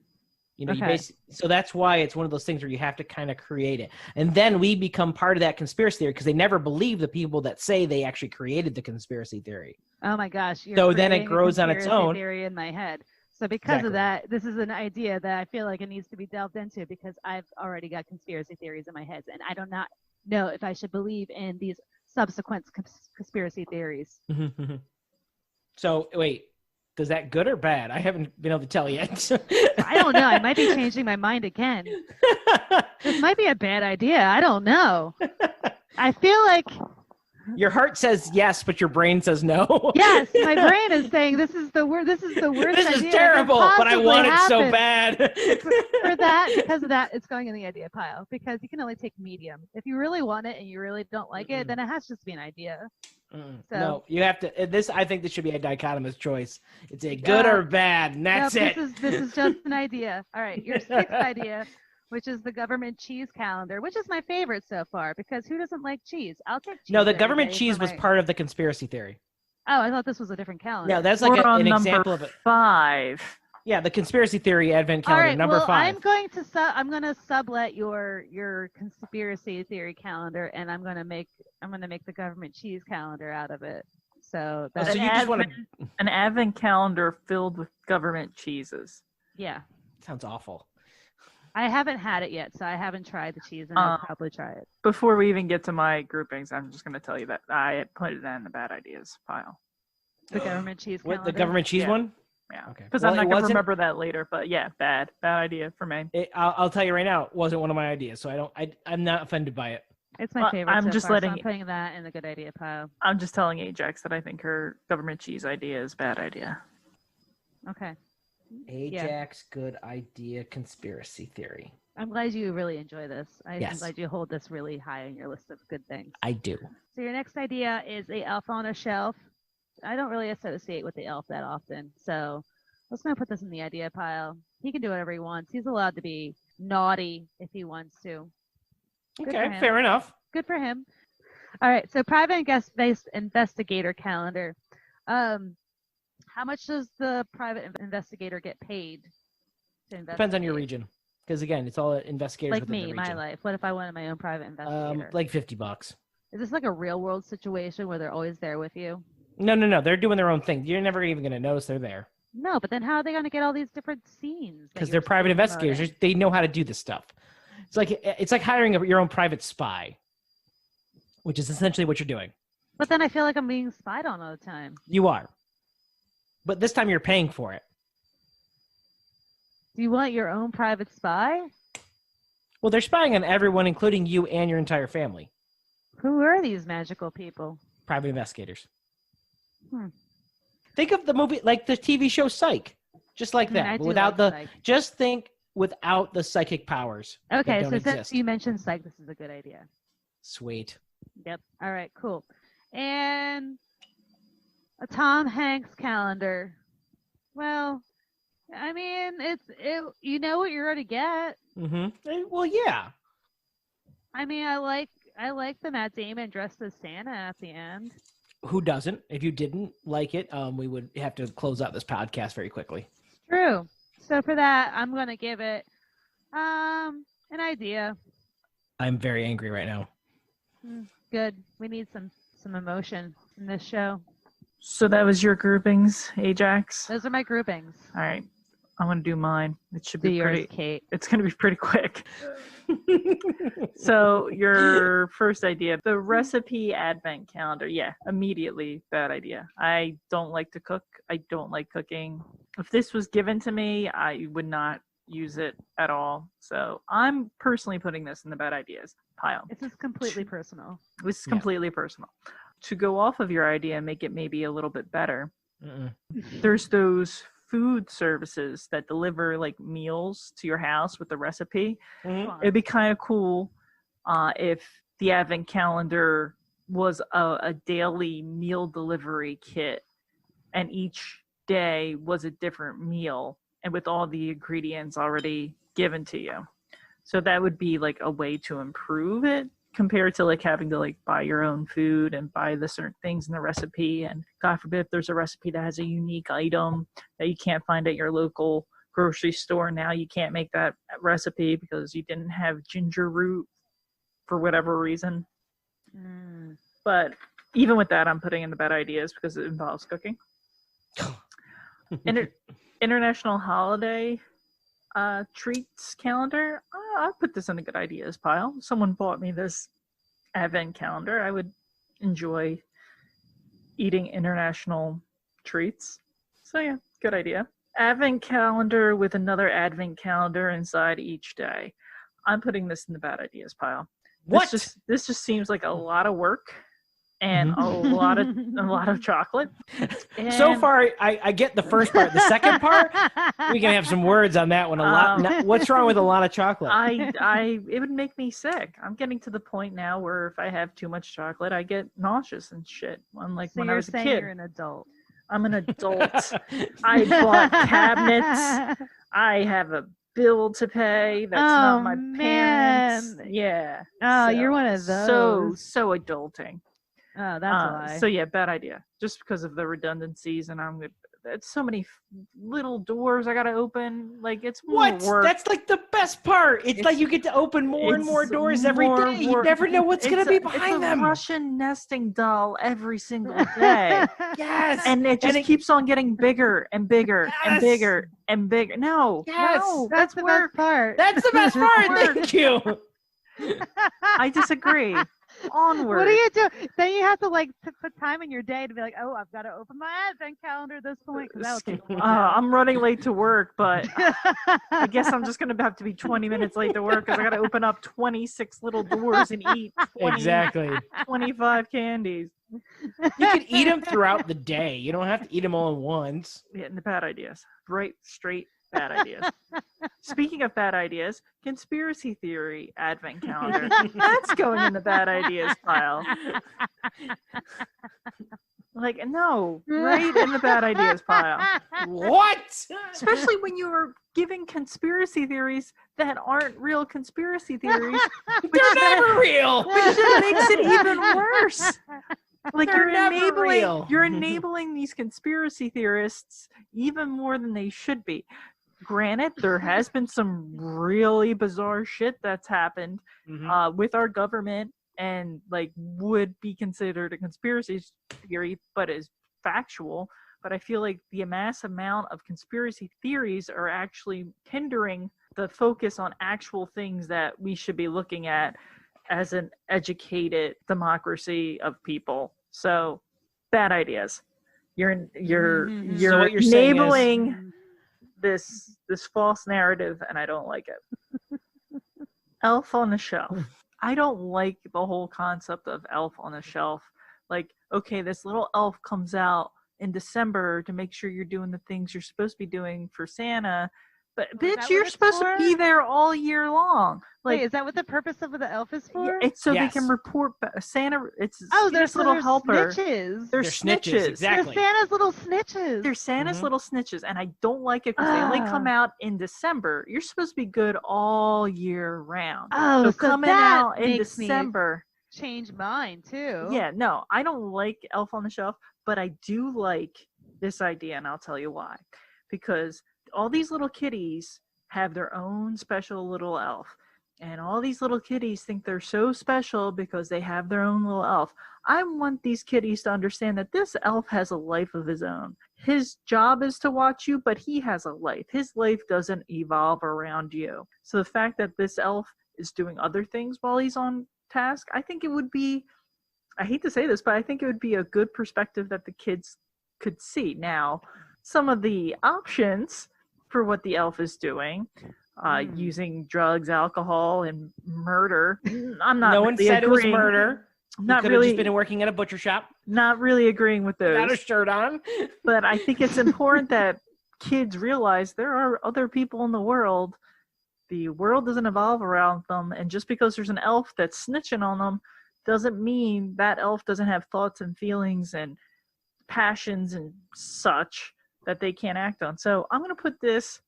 You know, Okay. so that's why it's one of those things where you have to kind of create it. And then we become part of that conspiracy theory because they never believe the people that say they actually created the conspiracy theory. Oh my gosh. You're So then it creating a grows on its conspiracy own. theory in my head. So because Exactly. of that, this is an idea that I feel like it needs to be delved into because I've already got conspiracy theories in my head, and I do not know if I should believe in these subsequent conspiracy theories. So wait, is that good or bad? I haven't been able to tell yet. I don't know. I might be changing my mind again. This might be a bad idea. I don't know. I feel like Your heart says yes, but your brain says no. yes, my brain is saying this is the worst. This is the worst. This is idea that could terrible, but I possibly want it so happen. bad. For that, because of that, it's going in the idea pile because you can only take medium. If you really want it and you really don't like it, then it has to just be an idea. So- No, you have to. This, I think, this should be a dichotomous choice. It's a good or bad, and that's Nope, it. This is just an idea. All right, your sixth idea, which is the government cheese calendar, which is my favorite so far because who doesn't like cheese? I'll take cheese. No, the every government day cheese for was my- part of the conspiracy theory. Oh, I thought this was a different calendar. No, that's like We're on an number example of it. 5. Yeah, the conspiracy theory advent All calendar, right, number well, 5. I'm going to sublet your conspiracy theory calendar, and I'm gonna make the government cheese calendar out of it. So that's so you just want to? An advent calendar filled with government cheeses. yeah. Sounds awful. I haven't had it yet, so I haven't tried the cheese, and I'll probably try it. Before we even get to my groupings, I'm just going to tell you that I put it in the bad ideas pile. The government cheese What, calendar. the government cheese Yeah. one? Yeah. Okay. Because Well, I'm not it going to wasn't- remember that later. But yeah, bad idea for me. I'll tell you right now, it wasn't one of my ideas, so I'm not offended by it. It's my Well, favorite. I'm so just far, letting- So I'm putting that in the good idea pile. I'm just telling Ajax that I think her government cheese idea is bad idea. Okay. Ajax, good idea, conspiracy theory. I'm glad you really enjoy this. I'm Yes. glad you hold this really high on your list of good things. I do. So your next idea is a elf on a shelf. I don't really associate with the elf that often, so I'm just gonna put this in the idea pile. He can do whatever he wants. He's allowed to be naughty if he wants to. Good for Okay, him. fair enough. Good for him. All right, so private and guest-based investigator calendar. How much does the private investigator get paid to investigate? Depends on your region, because again, it's all investigators Like within me, the my region. life. What if I wanted my own private investigator? Like $50. Is this like a real world situation where they're always there with you? No. They're doing their own thing. You're never even going to notice they're there No, but then how are they going to get all these different scenes? that because you're they're private promoting? investigators. They know how to do this stuff. It's like hiring your own private spy, which is essentially what you're doing. But then I feel like I'm being spied on all the time. You are, but this time you're paying for it. Do you want your own private spy? Well, they're spying on everyone, including you and your entire family. Who are these magical people? Private investigators. Hmm. Think of the movie, like the TV show Psych, just like that, I but do without like the. Psych. Just think without the psychic powers. that Okay, don't so since exist. you mentioned psych, this is a good idea. Sweet. Yep. All right, cool. And a Tom Hanks calendar. Well, I mean, you know what you're gonna get. Mm-hmm. Well, yeah. I mean, I like the Matt Damon dressed as Santa at the end. Who doesn't? If you didn't like it, we would have to close out this podcast very quickly. True. So for that, I'm gonna give it an idea. I'm very angry right now. Good. We need some emotion in this show. So that was your groupings, Ajax. Those are my groupings. All right. I'm gonna do mine. It should Do be yours, pretty. Kate. It's gonna be pretty quick. So your first idea, the recipe advent calendar. Yeah, immediately bad idea. I don't like to cook. I don't like cooking. If this was given to me, I would not use it at all. So I'm personally putting this in the bad ideas pile. This is completely personal. This is Yeah. completely personal. To go off of your idea and make it maybe a little bit better, Mm-mm. there's those food services that deliver like meals to your house with the recipe. Mhm. Come on. It'd be kind of cool if the advent calendar was a daily meal delivery kit, and each day was a different meal and with all the ingredients already given to you. So that would be like a way to improve it compared to like having to like buy your own food and buy the certain things in the recipe. And God forbid if there's a recipe that has a unique item that you can't find at your local grocery store, now you can't make that recipe because you didn't have ginger root for whatever reason. Mm. But even with that, I'm putting in the bad ideas because it involves cooking. International holiday treats calendar. I'll put this in the good ideas pile. Someone bought me this advent calendar. I would enjoy eating international treats. So yeah, good idea. Advent calendar with another advent calendar inside each day. I'm putting this in the bad ideas pile. What? This just seems like a lot of work and a lot of chocolate. So And- far, I get the first part. The second part, we can have some words on that one. A lot. What's wrong with a lot of chocolate? it would make me sick. I'm getting to the point now where if I have too much chocolate, I get nauseous and shit. Unlike So when I you're was a saying kid. you're an adult. I'm an adult. I bought cabinets. I have a bill to pay. That's not Oh, my parents. man. Yeah. Oh, you're one of those. So adulting. Oh, that's a lie. So yeah, bad idea. Just because of the redundancies, and I'm good. It's so many little doors I gotta open. Like it's more What? work. That's like the best part. It's like It's- you get to open more and more it's doors every more day. You work. never know what's going to be It's behind a them. Russian nesting doll every single day. Yes. And it just And it- keeps on getting bigger and bigger and Yes. bigger and bigger. No, Yes. no, That's the work. best part. That's the best part. Work. Thank you. I disagree. Onward. What do you do? Then you have to like put time in your day to be like, oh, I've got to open my advent calendar at this point because that'll take a while. I'm running late to work, but I guess I'm just gonna have to be 20 minutes late to work because I gotta open up 26 little doors and eat 25 candies. You can eat them throughout the day. You don't have to eat them all at once. Yeah, and the bad ideas. Right, straight bad ideas. Speaking of bad ideas, conspiracy theory advent calendar. That's going in the bad ideas pile. Like, no, right in the bad ideas pile. What? Especially when you are giving conspiracy theories that aren't real conspiracy theories, They're never real. which just makes it even worse. Like They're never real. you're enabling these conspiracy theorists even more than they should be. Granted, there has been some really bizarre shit that's happened Mhm. with our government and like would be considered a conspiracy theory, but is factual. But I feel like the mass amount of conspiracy theories are actually hindering the focus on actual things that we should be looking at as an educated democracy of people. So bad ideas. You're Mhm. So what you're saying is- enabling this false narrative, and I don't like it. Elf on the Shelf. I don't like the whole concept of Elf on the Shelf. Like, okay, this little elf comes out in December to make sure you're doing the things you're supposed to be doing for Santa, but Oh, is that bitch, what you're it's supposed for? to be there all year long. Like, Wait, is that what the purpose of the elf is for? it's so they Yes. can report Santa. It's Oh, Santa's they're little they're helper. snitches. They're They're snitches, snitches. exactly. They're Santa's little snitches. They're Santa's Mhm. little snitches, and I don't like it because they only come out in December. You're supposed to be good all year round. oh, So so coming that out in makes me December. change mine too. Yeah, no, I don't like Elf on the Shelf, but I do like this idea, and I'll tell you why. Because all these little kitties have their own special little elf. And all these little kitties think they're so special because they have their own little elf. I want these kitties to understand that this elf has a life of his own. His job is to watch you, but he has a life. His life doesn't evolve around you. So the fact that this elf is doing other things while he's on task, I think it would be, I hate to say this, but I think it would be a good perspective that the kids could see. Now, some of the options for what the elf is doing, using drugs, alcohol, and murder. I'm not. No really one said agreeing. it was murder. Not He could really. have just been working at a butcher shop. Not really agreeing with those. Got a shirt on. But I think it's important that kids realize there are other people in the world. The world doesn't evolve around them, and just because there's an elf that's snitching on them doesn't mean that elf doesn't have thoughts and feelings and passions and such that they can't act on. So I'm going to put this,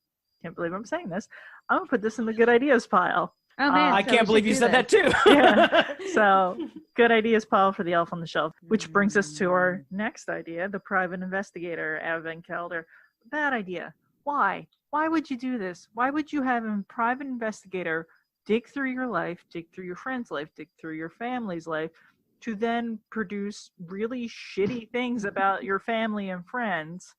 can't believe I'm saying this, I'm going to put this in the good ideas pile. Oh man, I so we can't believe should you do said that this. too. Yeah. So good ideas pile for the elf on the shelf, which brings us to our next idea, the private investigator advent calendar. Bad idea. Why? Why would you do this? Why would you have a private investigator dig through your life, dig through your friend's life, dig through your family's life, to then produce really shitty things about your family and friends,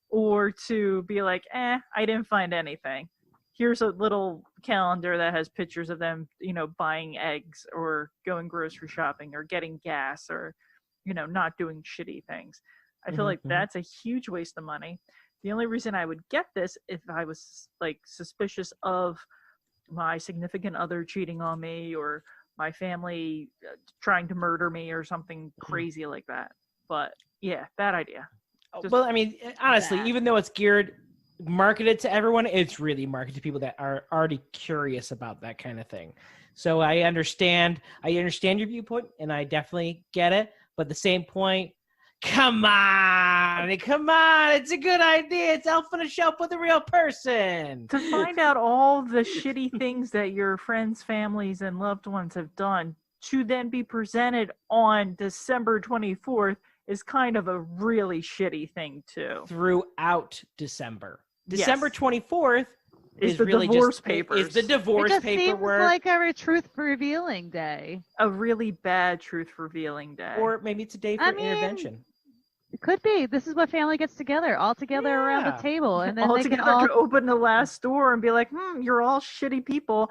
or to be like, I didn't find anything. Here's a little calendar that has pictures of them, buying eggs or going grocery shopping or getting gas or, not doing shitty things. I feel like that's a huge waste of money. The only reason I would get this if I was like suspicious of my significant other cheating on me or my family trying to murder me or something crazy like that. But yeah, bad idea. Well, I mean, honestly, that. even though it's marketed to everyone, it's really marketed to people that are already curious about that kind of thing. So I understand your viewpoint, and I definitely get it. But at the same point, come on, it's a good idea. It's elf on a shelf with a real person. To find out all the shitty things that your friends, families, and loved ones have done, to then be presented on December 24th is kind of a really shitty thing too. Throughout December. Yes. December 24th Is the really divorce just, papers. Is the divorce it just paperwork. seems like a truth revealing day. A really bad truth revealing day. Or maybe it's a day for intervention. It could be. This is what family gets together, all together around Yeah. the table, and then all they together can all. to open the last door and be like, you're all shitty people.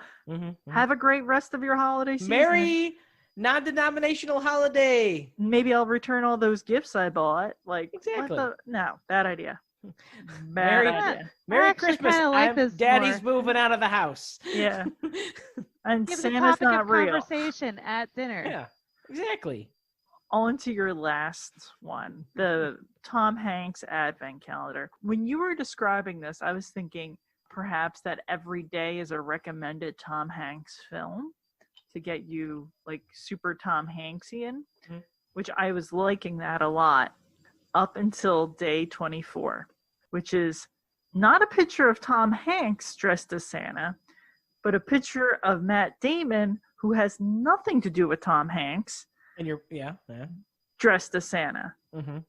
Have a great rest of your holiday season. Merry non-denominational holiday. Maybe I'll return all those gifts I bought. Like, Exactly. No, bad idea. Merry- idea. Merry actually Christmas. kinda like this Daddy's more. moving out of the house. Yeah. And Give the Santa's topic not of real. conversation at dinner. Yeah, exactly. On to your last one, the Tom Hanks Advent Calendar. When you were describing this, I was thinking perhaps that every day is a recommended Tom Hanks film to get you like super Tom Hanksian, which I was liking that a lot up until day 24, which is not a picture of Tom Hanks dressed as Santa, but a picture of Matt Damon, who has nothing to do with Tom Hanks, And you're dressed as Santa. Mm-hmm.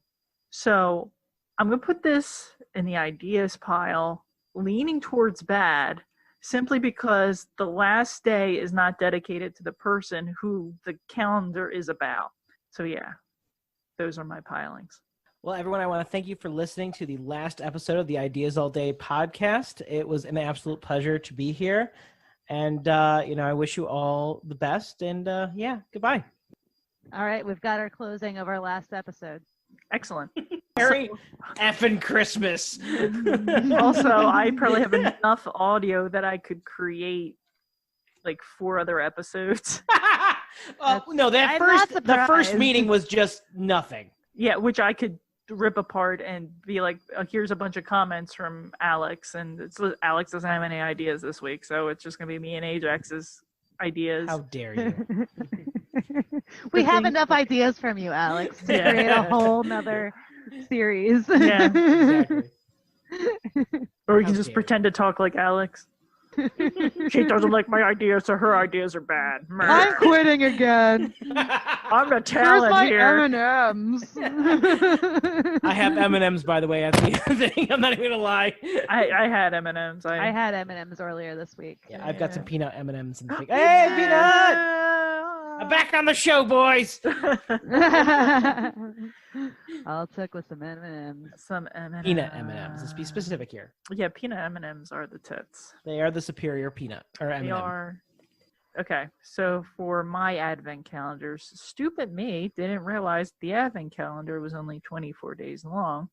So I'm going to put this in the ideas pile, leaning towards bad, simply because the last day is not dedicated to the person who the calendar is about. So yeah, those are my pilings. Well, everyone, I want to thank you for listening to the last episode of the Ideas All Day podcast. It was an absolute pleasure to be here. And, I wish you all the best. And, goodbye. All right, we've got our closing of our last episode. Excellent. Merry effing Christmas. Also, I probably have enough audio that I could create like 4 other episodes. No, I'm not the first surprised. meeting was just nothing. Yeah, which I could rip apart and be like, here's a bunch of comments from Alex, and Alex doesn't have any ideas this week, so it's just going to be me and Ajax's ideas. How dare you? We have thing- enough ideas from you, Alex, to Yeah. create a whole nother series. Yeah, Exactly. or we can How just dare pretend to talk like Alex. She doesn't like my ideas, so her ideas are bad. I'm quitting again. I'm the Where's talent my here. M&Ms? I have M&Ms, by the way. That's the thing. I'm not even gonna lie. I had M&Ms. I had M&Ms earlier this week. Yeah, I've got some Yeah. peanut M&Ms in the thing. Hey, peanut! I'm back on the show, boys. All it took was some M&Ms. Some M&Ms. Peanut M&Ms. Let's be specific here. Yeah, peanut M&Ms are the tits. They are the superior peanut or M&M. They are. Okay, so for my advent calendars, stupid me didn't realize the advent calendar was only 24 days long.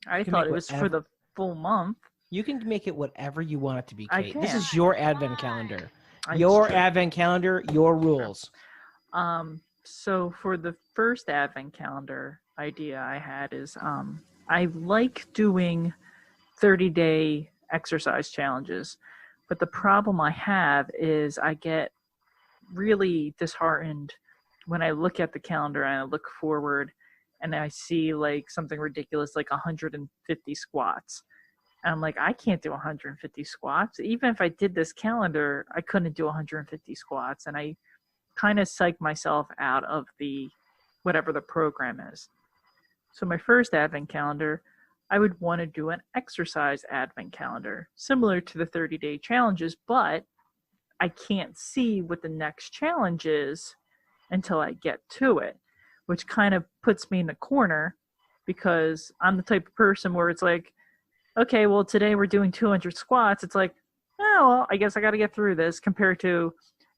I can thought make it was for whatever- the full month. You can make it whatever you want it to be, I Kate. This can. is your advent calendar. It's Your true. advent calendar, your rules. So for the first advent calendar idea I had is I like doing 30-day exercise challenges, but the problem I have is I get really disheartened when I look at the calendar and I look forward and I see like something ridiculous like 150 squats. And I'm like, I can't do 150 squats. Even if I did this calendar, I couldn't do 150 squats. And I kind of psych myself out of the whatever the program is. So my first advent calendar, I would want to do an exercise advent calendar, similar to the 30-day challenges, but I can't see what the next challenge is until I get to it, which kind of puts me in the corner because I'm the type of person where it's like, okay, well, today we're doing 200 squats. It's like, oh, well, I guess I got to get through this compared to,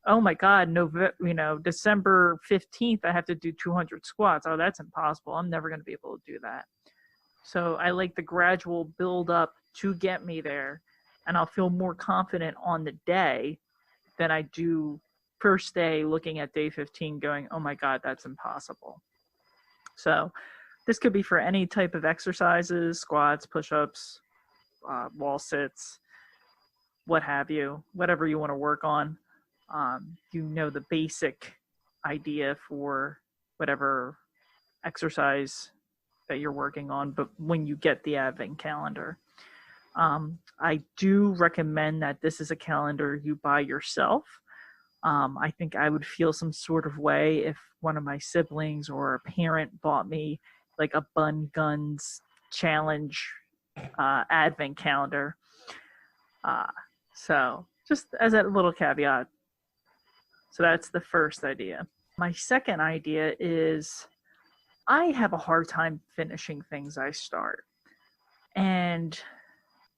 oh my God, December 15th, I have to do 200 squats. Oh, that's impossible. I'm never going to be able to do that. So I like the gradual build up to get me there, and I'll feel more confident on the day than I do first day looking at day 15 going, oh my God, that's impossible. So this could be for any type of exercises, squats, push-ups, wall sits, what have you, whatever you want to work on. The basic idea for whatever exercise that you're working on, but when you get the advent calendar. I do recommend that this is a calendar you buy yourself. I think I would feel some sort of way if one of my siblings or a parent bought me like a Bun Guns challenge advent calendar. So just as a little caveat. So that's the first idea. My second idea is I have a hard time finishing things I start. And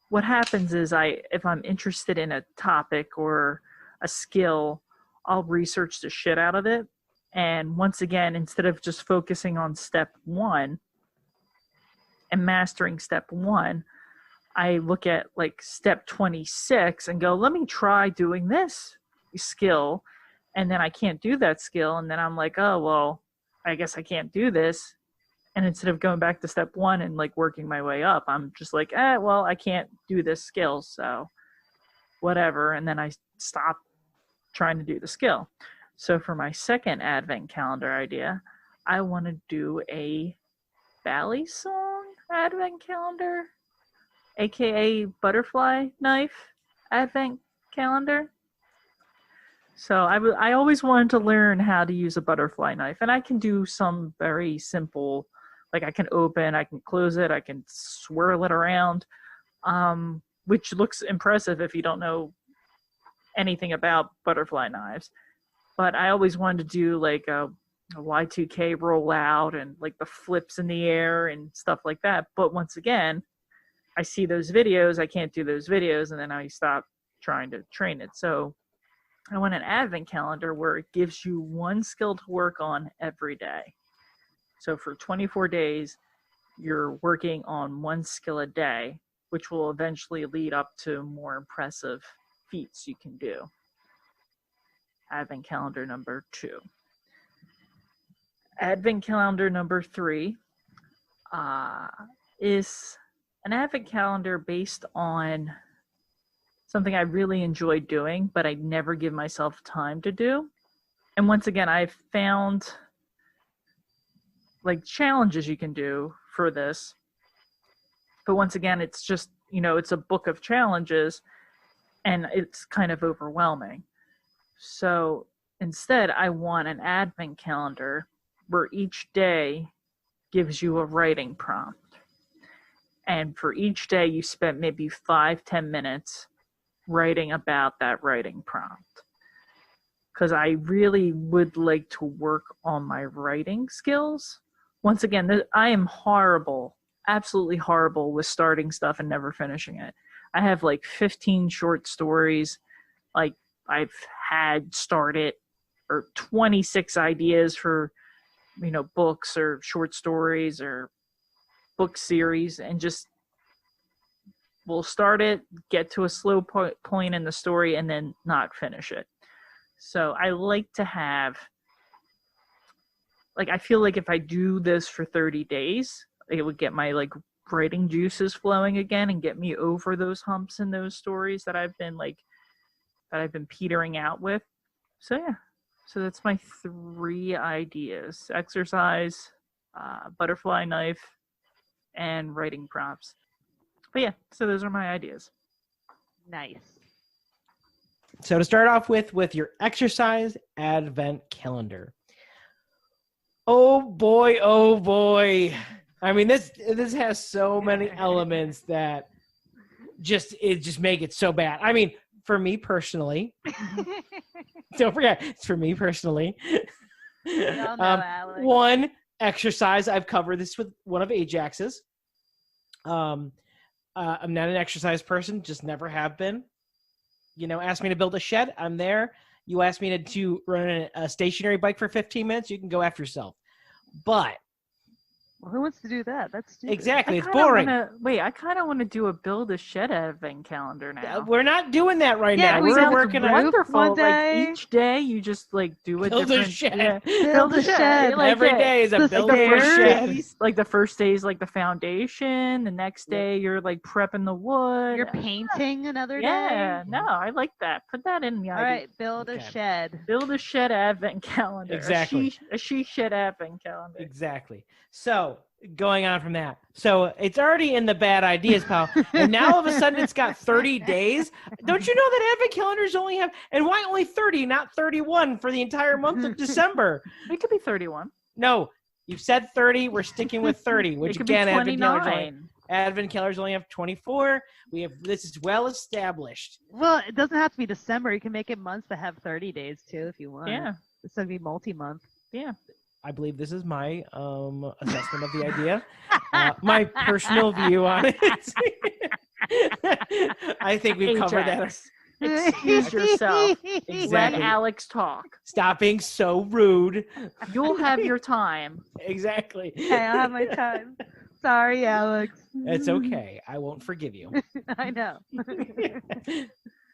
what happens is if I'm interested in a topic or a skill, I'll research the shit out of it. And once again, instead of just focusing on step one and mastering step one, I look at like step 26 and go, let me try doing this skill. And then I can't do that skill. And then I'm like, oh, well, I guess I can't do this. And instead of going back to step one and like working my way up, I'm just like, well, I can't do this skill. So whatever. And then I stop trying to do the skill. So for my second advent calendar idea, I want to do a ballet song advent calendar, aka butterfly knife advent calendar. So I always wanted to learn how to use a butterfly knife, and I can do some very simple, like I can open, I can close it, I can swirl it around, which looks impressive if you don't know anything about butterfly knives. But I always wanted to do like a Y2K rollout and like the flips in the air and stuff like that. But once again, I see those videos, I can't do those videos, and then I stop trying to train it. So I want an advent calendar where it gives you one skill to work on every day. So for 24 days, you're working on one skill a day, which will eventually lead up to more impressive feats you can do. Advent calendar number 2. Advent calendar number 3 is an advent calendar based on something I really enjoy doing, but I never give myself time to do. And once again, I've found like challenges you can do for this. But once again, it's just, it's a book of challenges. and it's kind of overwhelming. So instead, I want an advent calendar where each day gives you a writing prompt. And for each day, you spend maybe 5-10 minutes writing about that writing prompt. Because I really would like to work on my writing skills. Once again, I am horrible, absolutely horrible with starting stuff and never finishing it. I have like 15 short stories, like I've had started, or 26 ideas for, books or short stories or book series, and just we'll start it, get to a slow point in the story, and then not finish it. So I like to have, I feel like if I do this for 30 days, it would get my writing juices flowing again and get me over those humps in those stories that I've been petering out with. So yeah, so that's my 3 ideas: exercise, butterfly knife, and writing prompts. But yeah, so those are my ideas. Nice. So to start off with your exercise advent calendar. Oh boy. I mean, this has so many elements that just make it so bad. I mean, for me personally, don't forget, it's for me personally. We all know, Alex. 1, exercise. I've covered this with one of Ajax's. I'm not an exercise person, just never have been. Ask me to build a shed, I'm there. You ask me to run a stationary bike for 15 minutes, you can go after yourself. But well, who wants to do that? That's stupid. exactly, it's boring. I kind of want to do a build a shed advent calendar now. We're not doing that right Yeah, now. we We're sounds working on wonderful. One day. Each day you just do a build different a shed. Yeah, Build a shed. Every day is a The build the a first shed. days, the first day is the foundation. The next day you're prepping the wood. You're painting another day. Yeah, no, I like that. Put that in the All idea. right, build Okay. a shed. Build a shed advent calendar. Exactly. A she shed advent calendar. Exactly. So going on from that. So it's already in the bad ideas pile. And now all of a sudden it's got 30 days. Don't you know that advent calendars only have, and why only 30, not 31 for the entire month of December? It could be 31. No, you've said 30. We're sticking with 30, which It could again, be advent calendars only have 24. This is well established. Well, it doesn't have to be December. You can make it months that have 30 days too, if you want. Yeah. It's gonna be multi-month. Yeah. I believe this is my assessment of the idea. My personal view on it. I think we've covered that. Ajax, excuse yourself. Let Exactly. Alex talk. Stop being so rude. You'll have your time. Exactly. Okay, I'll have my time. Sorry, Alex. It's okay. I won't forgive you. I know.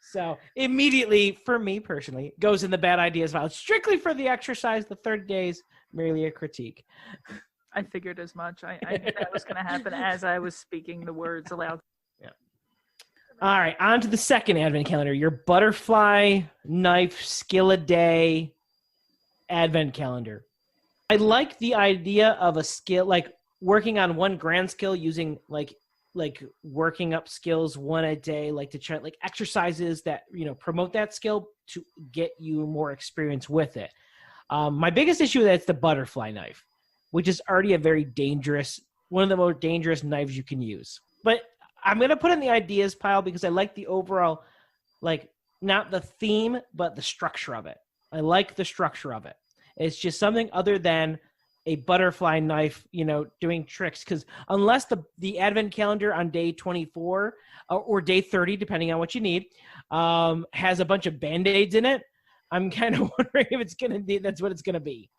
So immediately, for me personally, goes in the bad ideas file. Strictly for the exercise, the 30 days, merely a critique. I figured as much. I knew that was going to happen as I was speaking the words aloud. All right, on to the second advent calendar. Your butterfly knife skill a day advent calendar. I like the idea of a skill, working on one grand skill using working up skills one a day, to try exercises that promote that skill to get you more experience with it. My biggest issue with that's the butterfly knife, which is already a very dangerous, one of the most dangerous knives you can use. But I'm going to put in the ideas pile because I like the overall, not the theme, but the structure of it. I like the structure of it. It's just something other than a butterfly knife, doing tricks. Because unless the advent calendar on day 24 or day 30, depending on what you need, has a bunch of Band-Aids in it, I'm kind of wondering if it's going to be, that's what it's going to be.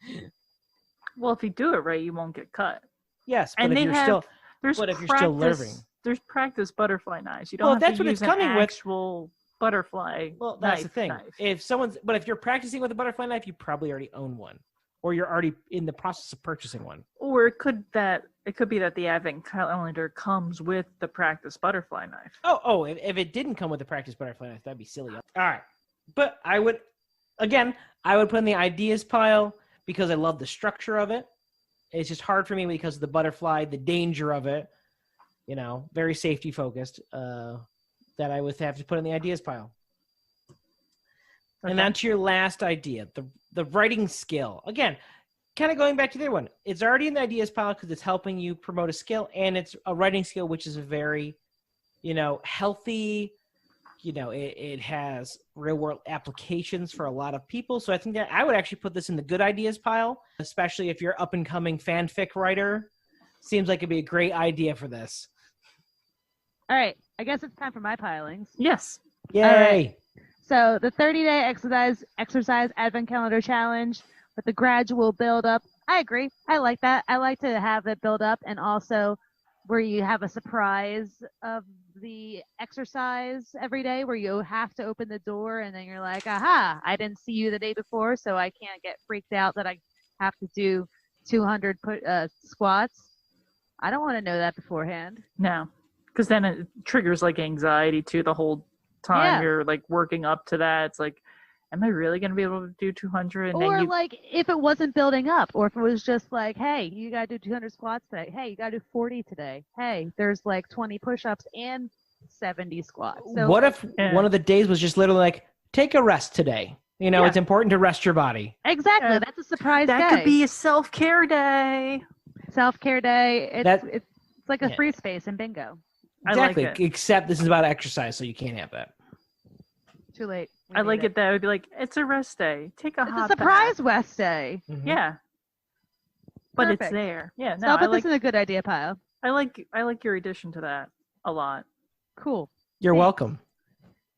Well, if you do it right, you won't get cut. Yes, but And if they you're have, still, there's what if you're practice, still learning? There's practice butterfly knives. You Well, don't have that's to what use it's coming an with. actual butterfly Well, that's the thing. knife. But if you're practicing with a butterfly knife, you probably already own one, or you're already in the process of purchasing one. Or it could be that the advent calendar comes with the practice butterfly knife. If it didn't come with the practice butterfly knife, that'd be silly. All right. But I would put in the ideas pile because I love the structure of it. It's just hard for me because of the butterfly, the danger of it, very safety focused, that I would have to put in the ideas pile. And that's your last idea, the writing skill. Again, kind of going back to the other one. It's already in the ideas pile because it's helping you promote a skill, and it's a writing skill, which is a very, healthy, it has real world applications for a lot of people. So I think that I would actually put this in the good ideas pile, especially if you're up and coming fanfic writer. Seems like it'd be a great idea for this. All right, I guess it's time for my pilings. Yes. Yay. All right. So the 30-day exercise advent calendar challenge with the gradual build up. I agree. I like that. I like to have it build up, and also where you have a surprise of the exercise every day where you have to open the door and then you're like, aha, I didn't see you the day before, so I can't get freaked out that I have to do 200 squats. I don't want to know that beforehand. No, because then it triggers like anxiety too the whole time you're like working up to that. It's like, am I really going to be able to do 200? And or then like if it wasn't building up, or if it was just like, hey, you got to do 200 squats today. Hey, you got to do 40 today. Hey, there's like 20 push-ups and 70 squats. So what if one of the days was just literally like, take a rest today? It's important to rest your body. Exactly. That's a surprise that day. could be a self-care day. Self-care day. It's like a free space in bingo. Exactly. I like it. Except this is about exercise, so you can't have that. Too late. I like it that it would be like, it's a rest day. Take a It's hot a surprise bath. West day. Mhm. Yeah. But it's Perfect. there. Yeah. So No, I'll put this in a good idea pile. I like your addition to that a lot. Cool. You're welcome.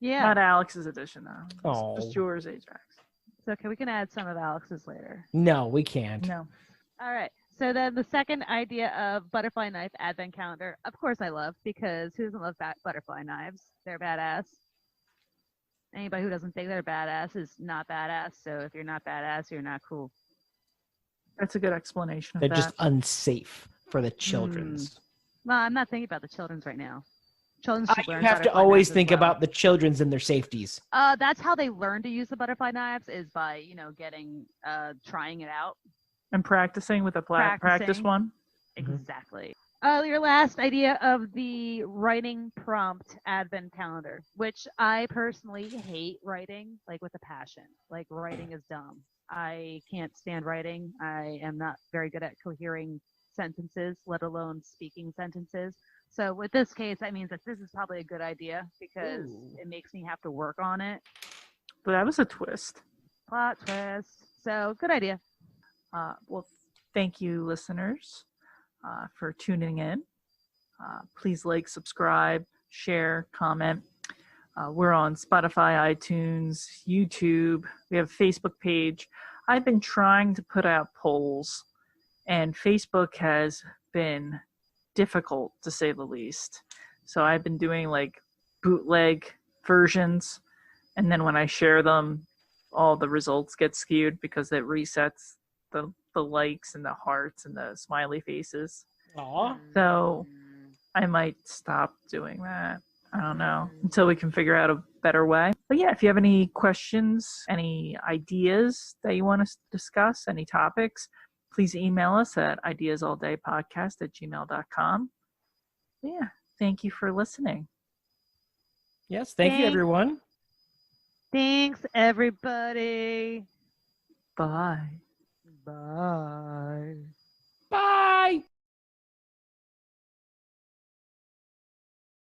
Yeah. Not Alex's addition though. Oh. Just yours, Ajax. It's okay. We can add some of Alex's later. No, we can't. No. All right. So then the second idea of butterfly knife advent calendar, of course I love, because who doesn't love butterfly knives? They're badass. Anybody who doesn't think they're badass is not badass. So if you're not badass, you're not cool. That's a good explanation of They're that. just unsafe for the children's. Well, I'm not thinking about the children's right now. Children's should You learn have to butterfly always knives as think well. about the children's and their safeties. That's how they learn to use the butterfly knives, is by getting trying it out. And practicing with a practice Practicing. one. Mhm. Exactly. Your last idea of the writing prompt advent calendar, which I personally hate writing, like with a passion. Like writing is dumb. I can't stand writing. I am not very good at cohering sentences, let alone speaking sentences. So with this case, that means that this is probably a good idea because it makes me have to work on it. But that was a twist. Plot twist. So good idea. Well, thank you, listeners, for tuning in. Please like, subscribe, share, comment. We're on Spotify, iTunes, YouTube. We have a Facebook page. I've been trying to put out polls, and Facebook has been difficult, to say the least. So I've been doing like bootleg versions, and then when I share them, all the results get skewed because it resets the likes and the hearts and the smiley faces. Aw. So I might stop doing that. I don't know, until we can figure out a better way. But yeah, if you have any questions, any ideas that you want us to discuss, any topics, please email us at ideasalldaypodcast@gmail.com. Yeah, thank you for listening. Yes, thank you, Thanks. everyone. Thanks, everybody. Bye. Bye.